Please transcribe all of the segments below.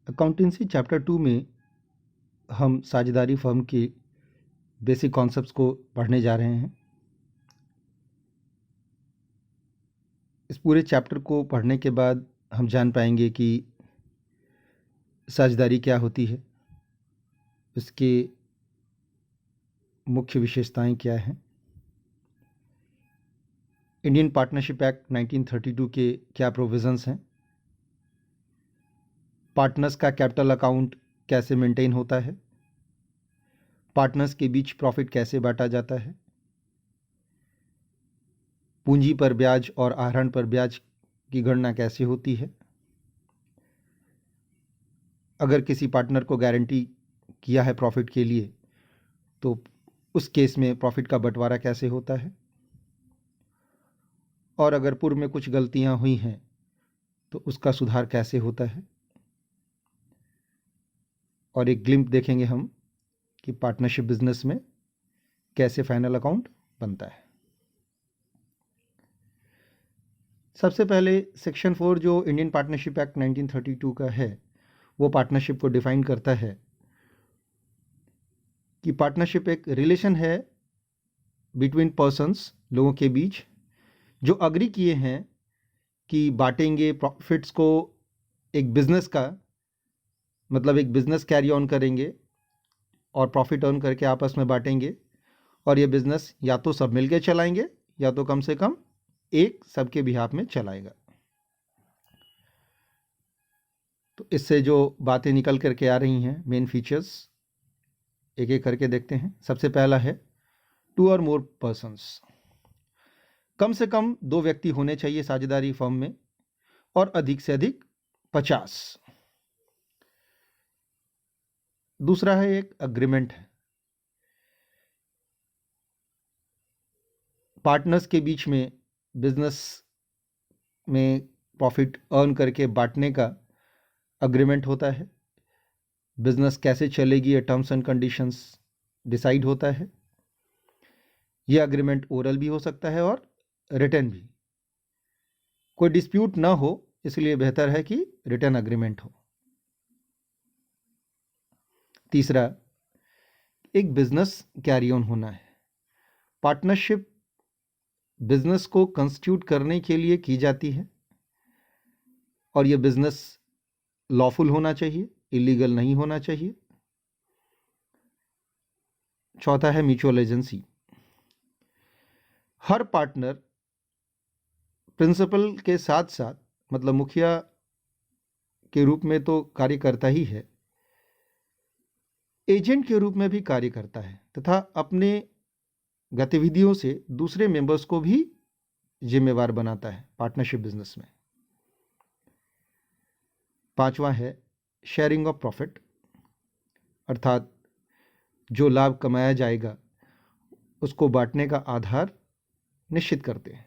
Accountancy chapter 2 में हम साझेदारी फर्म के बेसिक कॉन्सेप्ट्स को पढ़ने जा रहे हैं। इस पूरे चैप्टर को पढ़ने के बाद हम जान पाएंगे कि साझेदारी क्या होती है, इसके मुख्य विशेषताएं क्या हैं, इंडियन पार्टनरशिप एक्ट 1932 के क्या प्रोविजंस हैं, पार्टनर्स का कैपिटल अकाउंट कैसे मेंटेन होता है, पार्टनर्स के बीच प्रॉफिट कैसे बांटा जाता है, पूंजी पर ब्याज और आहरण पर ब्याज की गणना कैसे होती है, अगर किसी पार्टनर को गारंटी किया है प्रॉफिट के लिए तो उस केस में प्रॉफिट का बंटवारा कैसे होता है, और अगर पूर्व में कुछ गलतियां हुई हैं तो उसका सुधार कैसे होता है, और एक ग्लिम्प देखेंगे हम कि पार्टनरशिप बिजनेस में कैसे फाइनल अकाउंट बनता है। सबसे पहले सेक्शन 4 जो इंडियन पार्टनरशिप एक्ट 1932 का है वो पार्टनरशिप को डिफाइन करता है कि पार्टनरशिप एक रिलेशन है बिटवीन पर्सन्स, लोगों के बीच, जो अग्री किए हैं कि बांटेंगे प्रॉफिट्स को, एक बिजनेस का मतलब एक बिजनेस कैरी ऑन करेंगे और प्रॉफिट अर्न करके आपस में बांटेंगे, और ये बिजनेस या तो सब मिलके चलाएंगे या तो कम से कम एक सबके बिहाफ में चलाएगा। तो इससे जो बातें निकल करके आ रही हैं, मेन फीचर्स एक एक करके देखते हैं। सबसे पहला है 2 और मोर पर्सन्स, कम से कम 2 व्यक्ति होने चाहिए साझेदारी फर्म में और अधिक से अधिक 50। दूसरा है एक अग्रीमेंट है, पार्टनर्स के बीच में बिजनेस में प्रॉफिट अर्न करके बांटने का अग्रीमेंट होता है। बिजनेस कैसे चलेगी ये टर्म्स एंड कंडीशंस डिसाइड होता है। यह अग्रीमेंट ओरल भी हो सकता है और रिटन भी। कोई डिस्प्यूट ना हो इसलिए बेहतर है कि रिटन अग्रीमेंट हो। तीसरा, एक बिजनेस कैरी ऑन होना है। पार्टनरशिप बिजनेस को कंस्टिट्यूट करने के लिए की जाती है और यह बिजनेस लॉफुल होना चाहिए, इलीगल नहीं होना चाहिए। चौथा है म्यूचुअल एजेंसी। हर पार्टनर प्रिंसिपल के साथ साथ मतलब मुखिया के रूप में तो कार्य करता ही है, एजेंट के रूप में भी कार्य करता है तथा अपने गतिविधियों से दूसरे मेंबर्स को भी जिम्मेवार बनाता है पार्टनरशिप बिजनेस में। पांचवा है शेयरिंग ऑफ प्रॉफिट, अर्थात जो लाभ कमाया जाएगा उसको बांटने का आधार निश्चित करते हैं।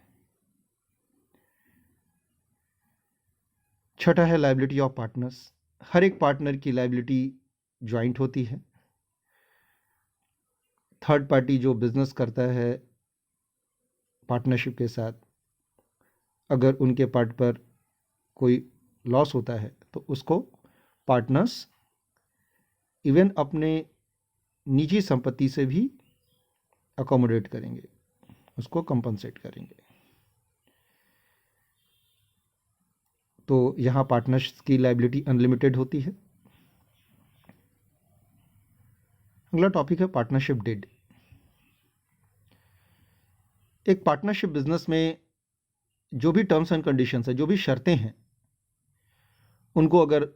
छठा है लायबिलिटी ऑफ पार्टनर्स। हर एक पार्टनर की लायबिलिटी ज्वाइंट होती है। थर्ड पार्टी जो बिजनेस करता है पार्टनरशिप के साथ, अगर उनके पार्ट पर कोई लॉस होता है तो उसको पार्टनर्स इवन अपने निजी संपत्ति से भी अकोमोडेट करेंगे, उसको कंपनसेट करेंगे। तो यहाँ पार्टनर्स की लायबिलिटी अनलिमिटेड होती है। अगला टॉपिक है पार्टनरशिप डेड। एक पार्टनरशिप बिजनेस में जो भी टर्म्स एंड कंडीशंस है, जो भी शर्तें हैं, उनको अगर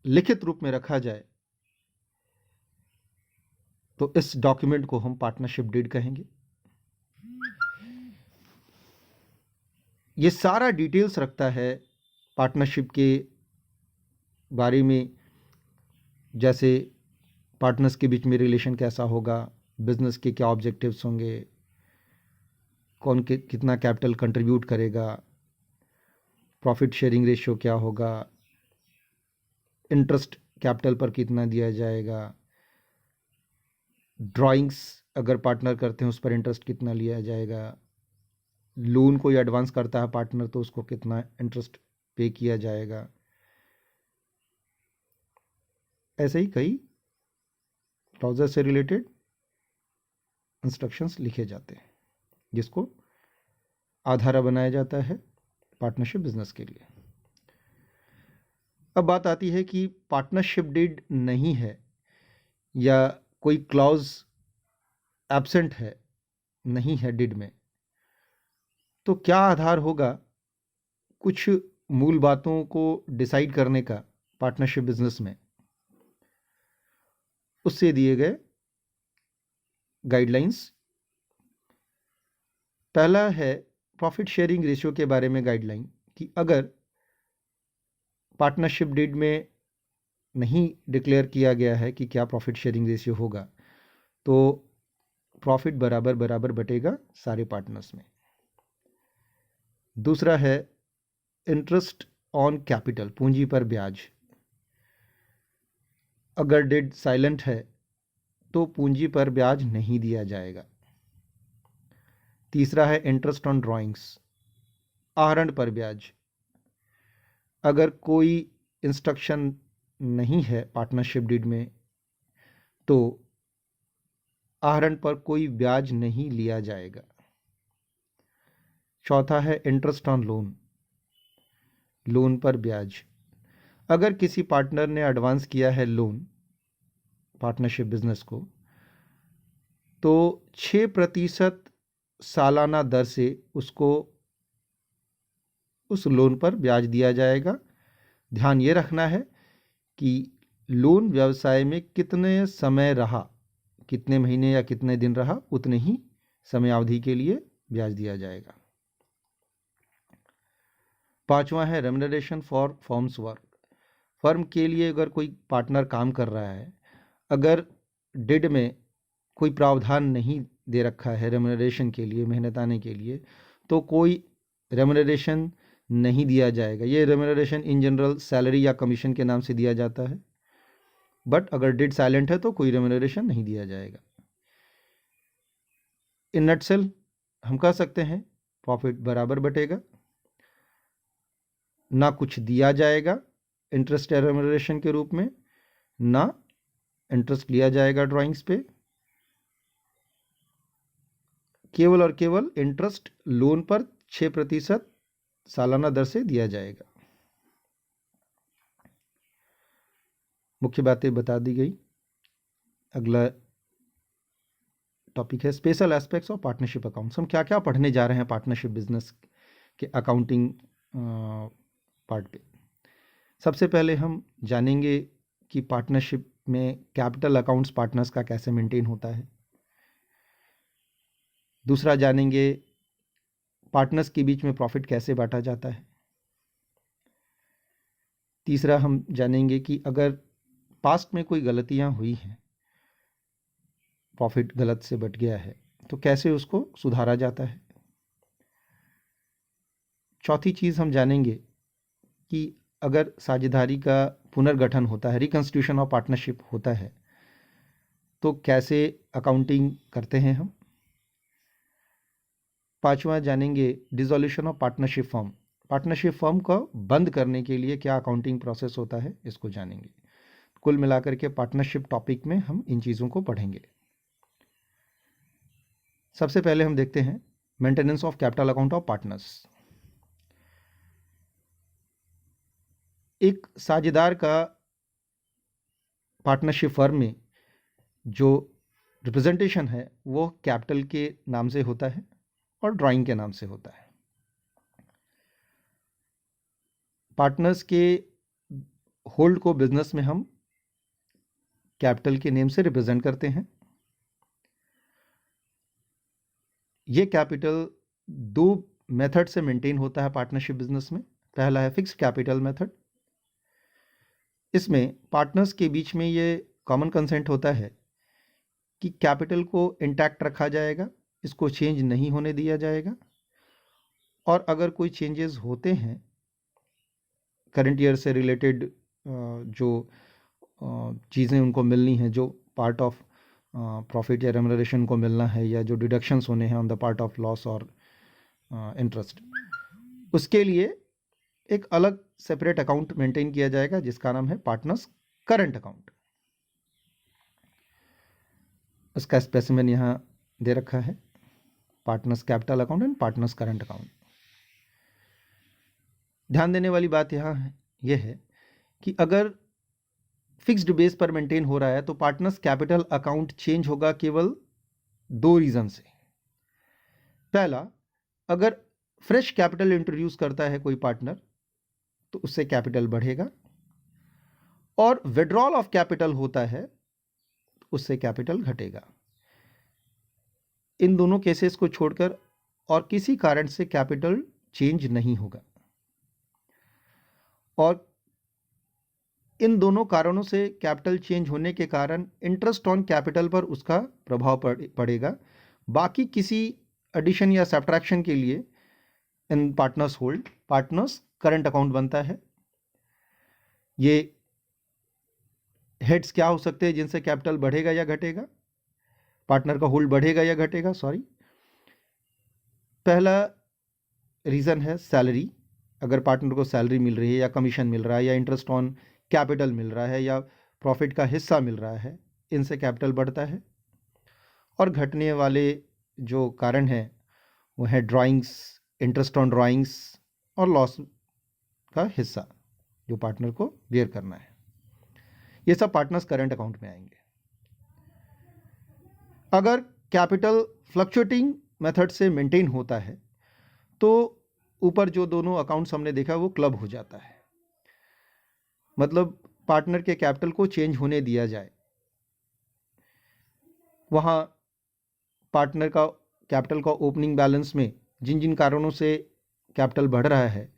लिखित रूप में रखा जाए तो इस डॉक्यूमेंट को हम पार्टनरशिप डीड कहेंगे। ये सारा डिटेल्स रखता है पार्टनरशिप के बारे में, जैसे पार्टनर्स के बीच में रिलेशन कैसा होगा, बिजनेस के क्या ऑब्जेक्टिव्स होंगे, कौन कितना कैपिटल कंट्रीब्यूट करेगा, प्रॉफिट शेयरिंग रेशियो क्या होगा, इंटरेस्ट कैपिटल पर कितना दिया जाएगा, ड्राइंग्स अगर पार्टनर करते हैं उस पर इंटरेस्ट कितना लिया जाएगा, लोन कोई एडवांस करता है पार्टनर तो उसको कितना इंटरेस्ट पे किया जाएगा, ऐसे ही कई क्लॉजेज से रिलेटेड इंस्ट्रक्शंस लिखे जाते हैं जिसको आधार बनाया जाता है पार्टनरशिप बिजनेस के लिए। अब बात आती है कि पार्टनरशिप डीड नहीं है या कोई क्लॉज एब्सेंट है, नहीं है डीड में, तो क्या आधार होगा कुछ मूल बातों को डिसाइड करने का पार्टनरशिप बिजनेस में। उससे दिए गए गाइडलाइंस। पहला है प्रॉफिट शेयरिंग रेशियो के बारे में गाइडलाइन कि अगर पार्टनरशिप डीड में नहीं डिक्लेयर किया गया है कि क्या प्रॉफिट शेयरिंग रेशियो होगा तो प्रॉफिट बराबर बराबर बटेगा सारे पार्टनर्स में। दूसरा है इंटरेस्ट ऑन कैपिटल, पूंजी पर ब्याज। अगर डीड साइलेंट है तो पूंजी पर ब्याज नहीं दिया जाएगा। तीसरा है इंटरेस्ट ऑन ड्राइंग्स, आहरण पर ब्याज। अगर कोई इंस्ट्रक्शन नहीं है पार्टनरशिप डीड में तो आहरण पर कोई ब्याज नहीं लिया जाएगा। चौथा है इंटरेस्ट ऑन लोन, लोन पर ब्याज। अगर किसी पार्टनर ने एडवांस किया है लोन पार्टनरशिप बिजनेस को तो 6% सालाना दर से उसको उस लोन पर ब्याज दिया जाएगा। ध्यान ये रखना है कि लोन व्यवसाय में कितने समय रहा, कितने महीने या कितने दिन रहा, उतने ही समय अवधि के लिए ब्याज दिया जाएगा। पांचवा है remuneration for firms work. Firm के लिए अगर कोई पार्टनर काम कर रहा है, अगर डिड में कोई प्रावधान नहीं दे रखा है रेम्युनरेशन के लिए, मेहनताने के लिए, तो कोई रेम्युनरेशन नहीं दिया जाएगा। ये रेम्युनरेशन इन जनरल सैलरी या कमीशन के नाम से दिया जाता है, बट अगर डिड साइलेंट है तो कोई रेम्युनरेशन नहीं दिया जाएगा। इन नटसेल हम कह सकते हैं प्रॉफिट बराबर बटेगा, ना कुछ दिया जाएगा इंटरेस्ट या रेम्युनरेशन के रूप में, ना इंटरेस्ट लिया जाएगा ड्राइंग्स पे। केवल और केवल इंटरेस्ट लोन पर 6% सालाना दर से दिया जाएगा। मुख्य बातें बता दी गई। अगला टॉपिक है special aspects of partnership accounts. हम क्या क्या पढ़ने जा रहे हैं पार्टनरशिप बिजनेस के अकाउंटिंग पार्ट पे। सबसे पहले हम जानेंगे कि पार्टनरशिप में कैपिटल अकाउंट्स पार्टनर्स का कैसे मेंटेन होता है। दूसरा जानेंगे पार्टनर्स के बीच में प्रॉफिट कैसे बांटा जाता है। तीसरा हम जानेंगे कि अगर पास्ट में कोई गलतियां हुई हैं, प्रॉफिट गलत से बट गया है, तो कैसे उसको सुधारा जाता है। चौथी चीज़ हम जानेंगे कि अगर साझेदारी का पुनर्गठन होता है, रिकंस्टिट्यूशन ऑफ पार्टनरशिप होता है, तो कैसे अकाउंटिंग करते हैं हम। पांचवा जानेंगे dissolution of partnership firm, partnership firm को बंद करने के लिए क्या अकाउंटिंग प्रोसेस होता है, इसको जानेंगे। कुल मिलाकर के पार्टनरशिप टॉपिक में हम इन चीज़ों को पढ़ेंगे। सबसे पहले हम देखते हैं maintenance of capital account of partners. एक साझेदार का पार्टनरशिप फर्म में जो रिप्रेजेंटेशन है वो कैपिटल के नाम से होता है और ड्राइंग के नाम से होता है। पार्टनर्स के होल्ड को बिजनेस में हम कैपिटल के नेम से रिप्रेजेंट करते हैं। ये कैपिटल दो मेथड से मेंटेन होता है पार्टनरशिप बिजनेस में। पहला है फिक्स्ड कैपिटल मेथड। इसमें पार्टनर्स के बीच में ये कॉमन कंसेंट होता है कि कैपिटल को इंटैक्ट रखा जाएगा, इसको चेंज नहीं होने दिया जाएगा, और अगर कोई चेंजेस होते हैं करंट ईयर से रिलेटेड जो चीज़ें उनको मिलनी हैं, जो पार्ट ऑफ प्रॉफिट या रेम्युनरेशन को मिलना है, या जो डिडक्शंस होने हैं on the part of loss और इंटरेस्ट, उसके लिए एक अलग सेपरेट अकाउंट मेंटेन किया जाएगा जिसका नाम है पार्टनर्स करंट अकाउंट। उसका स्पेसिमेन यहाँ दे रखा है, partners capital account and partners current account. ध्यान देने वाली बात यहाँ यह है कि अगर फिक्स्ड बेस पर मेंटेन हो रहा है तो पार्टनर्स कैपिटल अकाउंट चेंज होगा केवल दो रीजन से। पहला, अगर फ्रेश कैपिटल इंट्रोड्यूस करता है कोई पार्टनर तो उससे कैपिटल बढ़ेगा, और विड्रॉल ऑफ कैपिटल होता है तो उससे कैपिटल घटेगा। इन दोनों केसेस को छोड़कर और किसी कारण से कैपिटल चेंज नहीं होगा, और इन दोनों कारणों से कैपिटल चेंज होने के कारण इंटरेस्ट ऑन कैपिटल पर उसका प्रभाव पड़ेगा। बाकी किसी एडिशन या सब्ट्रैक्शन के लिए इन partners hold partners current account बनता है। ये हेड्स क्या हो सकते हैं जिनसे कैपिटल बढ़ेगा या घटेगा, पार्टनर का होल्ड बढ़ेगा या घटेगा, पहला रीज़न है सैलरी। अगर पार्टनर को सैलरी मिल रही है या कमीशन मिल रहा है या इंटरेस्ट ऑन कैपिटल मिल रहा है या प्रॉफिट का हिस्सा मिल रहा है, इनसे कैपिटल बढ़ता है। और घटने वाले जो कारण हैं वो है ड्राइंग्स, इंटरेस्ट ऑन ड्राइंग्स और लॉस का हिस्सा जो पार्टनर को बेयर करना है। ये सब पार्टनर्स करंट अकाउंट में आएंगे। अगर कैपिटल फ्लक्चुएटिंग मेथड से मेंटेन होता है तो ऊपर जो दोनों अकाउंट्स हमने देखा वो क्लब हो जाता है, मतलब पार्टनर के कैपिटल को चेंज होने दिया जाए। वहाँ पार्टनर का कैपिटल का ओपनिंग बैलेंस में जिन जिन कारणों से कैपिटल बढ़ रहा है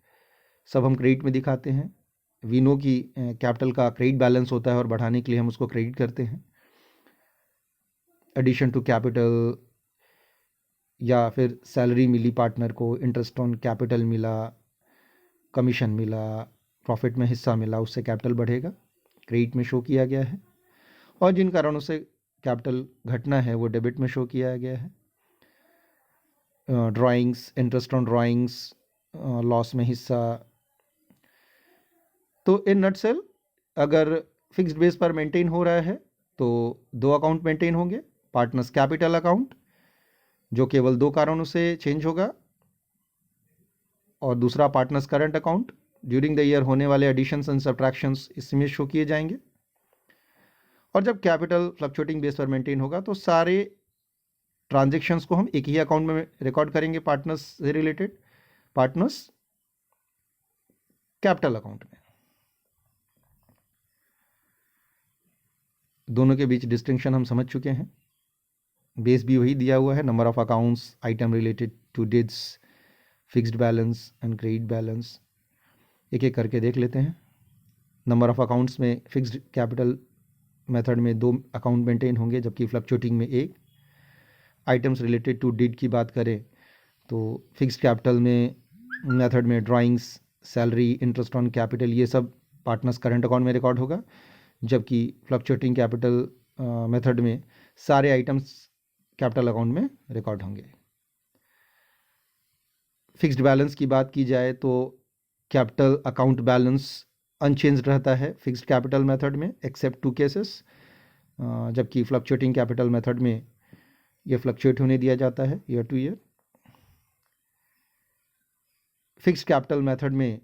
सब हम क्रेडिट में दिखाते हैं। वी नो कि कैपिटल का क्रेडिट बैलेंस होता है और बढ़ाने के लिए हम उसको क्रेडिट करते हैं। एडिशन टू कैपिटल, या फिर सैलरी मिली पार्टनर को, इंटरेस्ट ऑन कैपिटल मिला, कमीशन मिला, प्रॉफिट में हिस्सा मिला, उससे कैपिटल बढ़ेगा, क्रेडिट में शो किया गया है। और जिन कारणों से कैपिटल घटना है वो डेबिट में शो किया गया है। Drawings, interest on drawings, loss में हिस्सा। तो इन नटसेल अगर फिक्स्ड बेस पर मेंटेन हो रहा है तो दो अकाउंट मेंटेन होंगे, पार्टनर्स कैपिटल अकाउंट जो केवल दो कारणों से चेंज होगा, और दूसरा partners current account. During the year होने वाले एडिशंस एंड सब्ट्रैक्शंस इसमें शो किए जाएंगे। और जब कैपिटल फ्लक्चुएटिंग बेस पर मेंटेन होगा तो सारे ट्रांजैक्शंस को हम एक ही अकाउंट में रिकॉर्ड करेंगे, पार्टनर्स से रिलेटेड, पार्टनर्स कैपिटल अकाउंट में। दोनों के बीच डिस्टिंक्शन हम समझ चुके हैं। बेस भी वही दिया हुआ है, number of accounts, item related to deeds, fixed balance and credit balance. एक एक करके देख लेते हैं। नंबर ऑफ अकाउंट्स में फिक्स्ड कैपिटल मेथड में दो अकाउंट मेंटेन होंगे जबकि फ्लक्चुएटिंग में एक। आइटम्स रिलेटेड टू डिड की बात करें तो फिक्स्ड कैपिटल में मेथड में drawings, salary, interest on capital ये सब पार्टनर्स करंट अकाउंट में रिकॉर्ड होगा, जबकि फ्लक्चुएटिंग कैपिटल मेथड में सारे आइटम्स कैपिटल अकाउंट में रिकॉर्ड होंगे। फिक्स्ड बैलेंस की बात की जाए तो कैपिटल अकाउंट बैलेंस अनचेंज्ड रहता है फिक्स्ड कैपिटल मेथड में एक्सेप्ट टू केसेस, जबकि फ्लक्चुएटिंग कैपिटल मेथड में ये फ्लक्चुएट होने दिया जाता है year two year. Fixed capital method में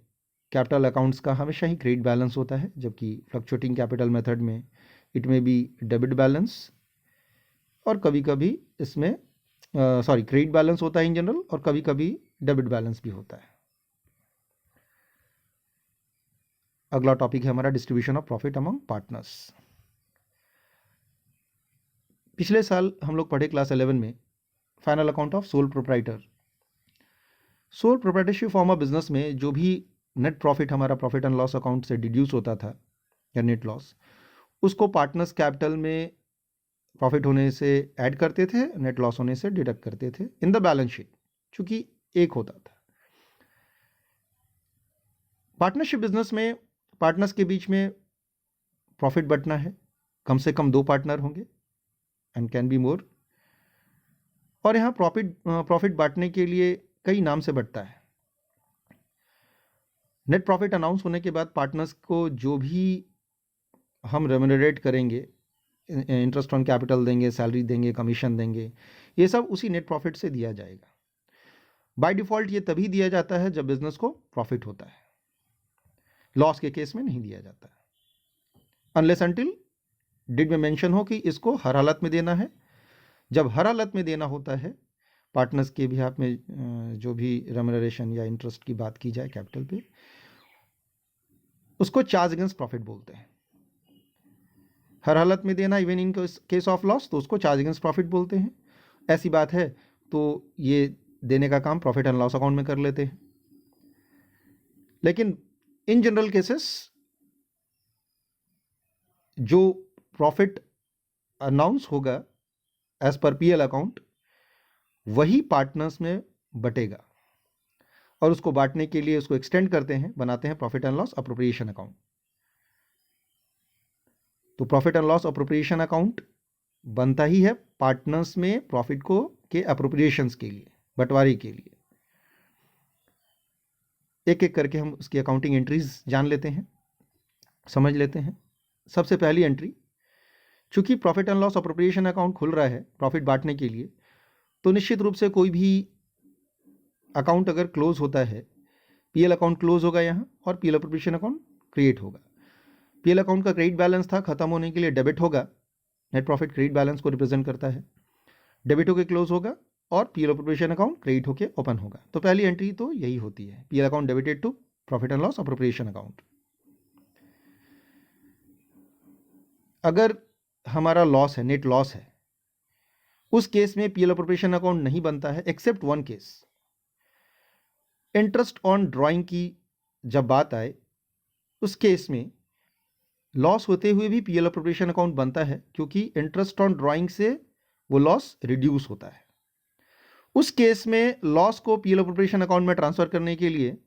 कैपिटल अकाउंट्स का हमेशा ही क्रेडिट बैलेंस होता है, जबकि फ्लक्चुएटिंग कैपिटल मेथड में इट में बी डेबिट बैलेंस, और कभी कभी इसमें क्रेडिट बैलेंस होता है इन जनरल, और कभी कभी डेबिट बैलेंस भी होता है। अगला टॉपिक है हमारा distribution of profit among partners. पिछले साल हम लोग पढ़े क्लास 11 में final account of sole proprietor. Sole proprietorship form of business में जो भी नेट प्रॉफिट हमारा प्रॉफिट एंड लॉस अकाउंट से डिड्यूस होता था या नेट लॉस, उसको पार्टनर्स कैपिटल में प्रॉफिट होने से ऐड करते थे, नेट लॉस होने से डिडक्ट करते थे इन द बैलेंस शीट, चूंकि एक होता था। पार्टनरशिप बिजनेस में पार्टनर्स के बीच में प्रॉफिट बंटना है, कम से कम दो पार्टनर होंगे एंड कैन बी मोर, और यहाँ प्रॉफिट बांटने के लिए कई नाम से बंटता है। नेट प्रॉफिट अनाउंस होने के बाद पार्टनर्स को जो भी हम रेम्यूनरेट करेंगे इंटरेस्ट ऑन कैपिटल देंगे, सैलरी देंगे, कमीशन देंगे, ये सब उसी नेट प्रॉफिट से दिया जाएगा। बाय डिफ़ॉल्ट ये तभी दिया जाता है जब बिजनेस को प्रॉफिट होता है, लॉस के केस में नहीं दिया जाता, अनलेस अनटिल डिड में मेंशन हो कि इसको हर हालत में देना है। जब हर हालत में देना होता है, पार्टनर्स के भी हाथ में जो भी रेम्यूनरेशन या इंटरेस्ट की बात की जाए कैपिटल पे, उसको चार्ज अगेंस्ट प्रॉफिट बोलते हैं। हर हालत में देना even in case of loss, तो उसको चार्ज अगेंस्ट प्रॉफिट बोलते हैं। ऐसी बात है तो ये देने का काम प्रॉफिट एंड लॉस अकाउंट में कर लेते हैं। लेकिन इन जनरल केसेस जो प्रॉफिट अनाउंस होगा एज पर पीएल अकाउंट, वही पार्टनर्स में बटेगा, और उसको बांटने के लिए उसको एक्सटेंड करते हैं, बनाते हैं profit and loss appropriation account. तो profit and loss appropriation account बनता ही है पार्टनर्स में प्रॉफिट को के अप्रोप्रिएशंस के लिए, बंटवारे के लिए। एक एक करके हम उसकी अकाउंटिंग एंट्रीज जान लेते हैं, समझ लेते हैं। सबसे पहली एंट्री, चूंकि profit and loss appropriation account खुल रहा है प्रॉफिट बांटने के लिए, तो निश्चित रूप से कोई भी अकाउंट अगर क्लोज होता है, पीएल अकाउंट क्लोज होगा यहाँ और पीएल अप्रोप्रिएशन अकाउंट क्रिएट होगा। पीएल अकाउंट का क्रेडिट बैलेंस था, खत्म होने के लिए डेबिट होगा, नेट प्रॉफिट क्रेडिट बैलेंस को रिप्रेजेंट करता है, डेबिट होकर क्लोज होगा और पीएल अप्रोप्रिएशन अकाउंट क्रेडिट होकर ओपन होगा। तो पहली एंट्री तो यही होती है, PL account debited to profit and loss appropriation account. अगर हमारा लॉस है, नेट लॉस है, उस केस में पीएल अप्रोप्रिएशन अकाउंट नहीं बनता है, accept one case. Interest on drawing की जब बात आए, उस केस में लॉस होते हुए भी पीएल अप्रोप्रिएशन अकाउंट बनता है, क्योंकि इंटरेस्ट ऑन ड्राइंग से वो लॉस रिड्यूस होता है। उस केस में लॉस को पीएल अप्रोप्रिएशन अकाउंट में ट्रांसफर करने के लिए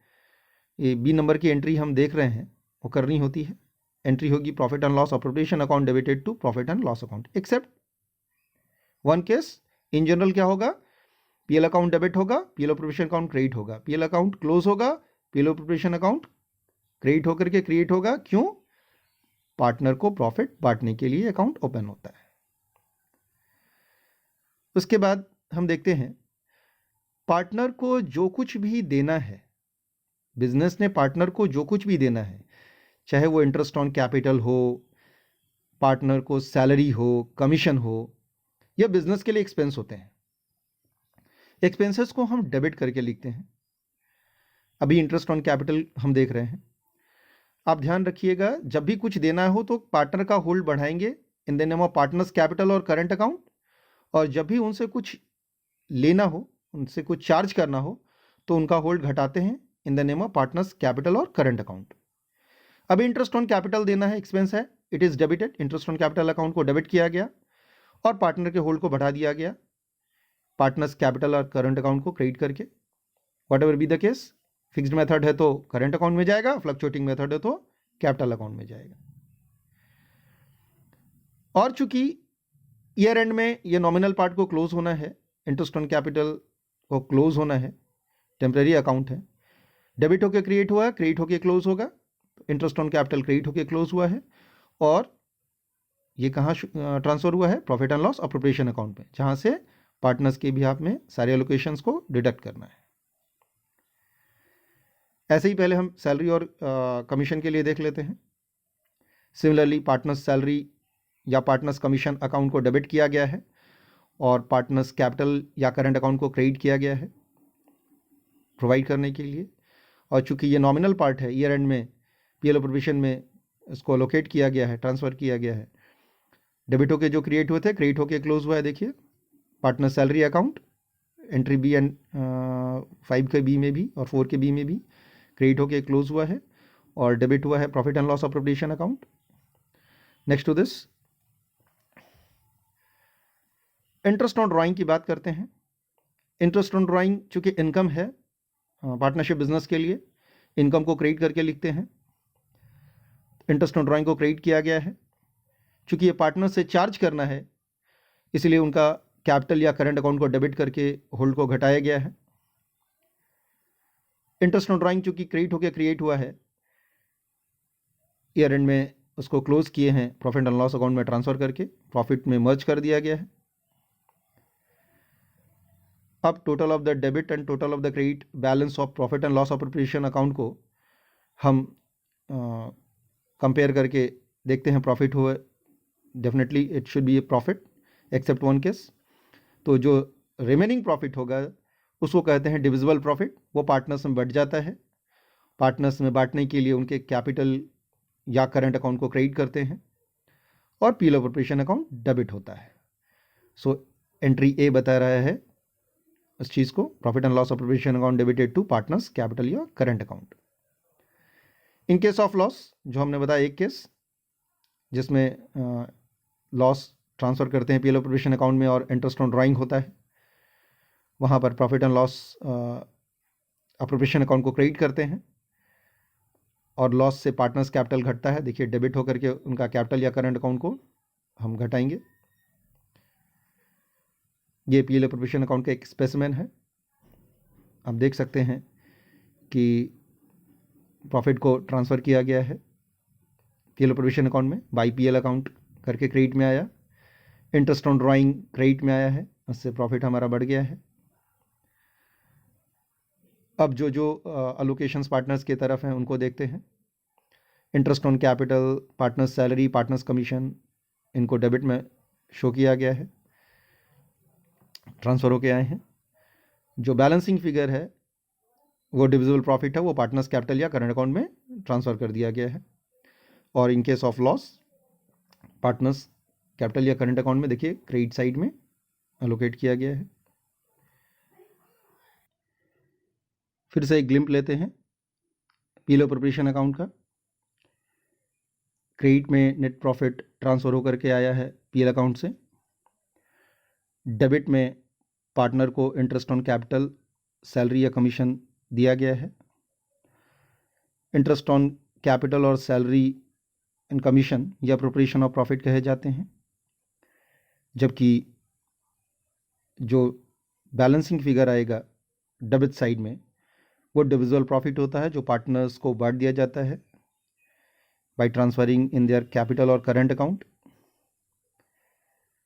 ये बी नंबर की एंट्री हम देख रहे हैं वो करनी होती है। एंट्री होगी profit and loss appropriation account debited to profit and loss account, except one case. In general क्या होगा, पीएल अकाउंट डेबिट होगा, पीएल अप्रोप्रिएशन अकाउंट क्रेडिट होगा, पीएल अकाउंट क्लोज होगा, पीएल अप्रोप्रिएशन अकाउंट क्रेडिट होकर के create होगा। क्यों? Partner को प्रॉफिट बांटने के लिए अकाउंट ओपन होता है। उसके बाद हम देखते हैं पार्टनर को जो कुछ भी देना है, बिजनेस ने पार्टनर को जो कुछ भी देना है, चाहे वो इंटरेस्ट ऑन कैपिटल हो, पार्टनर को सैलरी हो, कमीशन हो, या बिजनेस के लिए एक्सपेंस होते हैं। एक्सपेंसेस को हम डेबिट करके लिखते हैं। अभी इंटरेस्ट ऑन कैपिटल हम देख रहे हैं। आप ध्यान रखिएगा, जब भी कुछ देना हो तो पार्टनर का होल्ड बढ़ाएंगे in the name of partners capital और करंट अकाउंट, और जब भी उनसे कुछ लेना हो, उनसे कुछ चार्ज करना हो, तो उनका होल्ड घटाते हैं in the name of partners capital और करंट अकाउंट। अभी इंटरेस्ट ऑन कैपिटल देना है, एक्सपेंस है, it is debited, interest on capital account को डेबिट किया गया और पार्टनर के होल्ड को बढ़ा दिया गया पार्टनर्स कैपिटल और करंट अकाउंट को क्रेडिट करके। What ever be the case, fixed method है तो करंट अकाउंट में जाएगा, फ्लक्चुएटिंग मेथड है तो कैपिटल अकाउंट में जाएगा। और चूंकि ईयर एंड में ये नॉमिनल पार्ट को क्लोज होना है, इंटरेस्ट ऑन कैपिटल को क्लोज होना है, टेम्परेरी अकाउंट है, डेबिट होके क्रिएट हुआ है, क्रेडिट होके क्लोज होगा, इंटरेस्ट ऑन कैपिटल क्रेडिट होके क्लोज हुआ है, और ये कहाँ ट्रांसफर हुआ है, profit and loss appropriation account में, जहां से पार्टनर्स के बिहाफ में सारे एलोकेशंस को डिडक्ट करना है। ऐसे ही पहले हम सैलरी और कमीशन के लिए देख लेते हैं। सिमिलरली पार्टनर्स सैलरी या पार्टनर्स कमीशन अकाउंट को डेबिट किया गया है और पार्टनर्स कैपिटल या करंट अकाउंट को क्रेडिट किया गया है प्रोवाइड करने के लिए। और चूंकि ये नॉमिनल पार्ट है, ईयर एंड में पीएल प्रोविजन में इसको अलोकेट किया गया है, ट्रांसफ़र किया गया है। डेबिट होके जो क्रिएट हुए थे, क्रेडिट होके क्लोज हुआ है। देखिए partner salary account entry B and 5 के बी में भी और 4 के बी में भी क्रेडिट होके क्लोज हुआ है, और डेबिट हुआ है profit and loss appropriation account. Next to this interest on drawing की बात करते हैं। इंटरेस्ट ऑन ड्राइंग चूंकि इनकम है पार्टनरशिप बिजनेस के लिए, इनकम को क्रेडिट करके लिखते हैं। इंटरेस्ट ऑन ड्राइंग को क्रेडिट किया गया है। चूंकि ये पार्टनर से चार्ज करना है, इसलिए उनका कैपिटल या करंट अकाउंट को डेबिट करके होल्ड को घटाया गया है। इंटरेस्ट ऑन ड्राइंग चूंकि क्रेडिट होकर क्रिएट हुआ है, ईयर एंड में उसको क्लोज किए हैं प्रॉफिट एंड लॉस अकाउंट में ट्रांसफ़र करके, प्रॉफिट में मर्ज कर दिया गया है। अब total of the debit and total of the credit balance of profit and loss appropriation account को हम कंपेयर करके देखते हैं। प्रॉफिट हुआ, definitely it should be A profit accept one case. तो जो रिमेनिंग प्रॉफिट होगा उसको कहते हैं डिविजिबल प्रॉफिट। वो पार्टनर्स में बढ़ जाता है। पार्टनर्स में बांटने के लिए उनके कैपिटल या करंट अकाउंट को क्रेडिट करते हैं और पीएल अप्रोप्रिएशन अकाउंट डेबिट होता है। सो एंट्री ए बता रहा है इस चीज़ को, profit and loss appropriation account debited to partners capital या current account. In case of loss, जो हमने बताया एक केस जिसमें लॉस ट्रांसफ़र करते हैं पीएल अप्रोप्रिएशन अकाउंट में और इंटरेस्ट ऑन ड्राइंग होता है, वहाँ पर profit and loss appropriation account को क्रेडिट करते हैं और लॉस से पार्टनर्स कैपिटल घटता है। देखिए डेबिट होकर के उनका कैपिटल या करंट अकाउंट को हम घटाएंगे। ये पीएल अप्रोप्रिएशन अकाउंट का एक स्पेसिमेन है। आप देख सकते हैं कि प्रॉफिट को ट्रांसफ़र किया गया है पीएल अप्रोप्रिएशन अकाउंट में, बाई पीएल अकाउंट करके क्रेडिट में आया। इंटरेस्ट ऑन ड्राइंग क्रेडिट में आया है, उससे प्रॉफिट हमारा बढ़ गया है। अब जो अलोकेशंस पार्टनर्स की तरफ हैं उनको देखते हैं। Interest on capital, partners salary, partners commission, इनको डेबिट में शो किया गया है, ट्रांसफ़र होके आए हैं। जो बैलेंसिंग फिगर है वो डिविजिबल प्रॉफिट है, वो पार्टनर्स कैपिटल या करंट अकाउंट में ट्रांसफ़र कर दिया गया है। और इन case of loss, partners capital या करंट अकाउंट में देखिए क्रेडिट साइड में एलोकेट किया गया है। फिर से एक ग्लिम्प लेते हैं पीएल अप्रोप्रिएशन अकाउंट का। क्रेडिट में नेट प्रॉफिट ट्रांसफ़र होकर के आया है पीएल अकाउंट से। डेबिट में पार्टनर को इंटरेस्ट ऑन कैपिटल, सैलरी या कमीशन दिया गया है। इंटरेस्ट ऑन कैपिटल और सैलरी एंड कमीशन या अप्रोप्रिएशन ऑफ प्रॉफिट कहे जाते हैं। जबकि जो बैलेंसिंग फिगर आएगा डेबिट साइड में वो डिविजिबल प्रॉफिट होता है, जो पार्टनर्स को बांट दिया जाता है by transferring in their capital और करंट अकाउंट।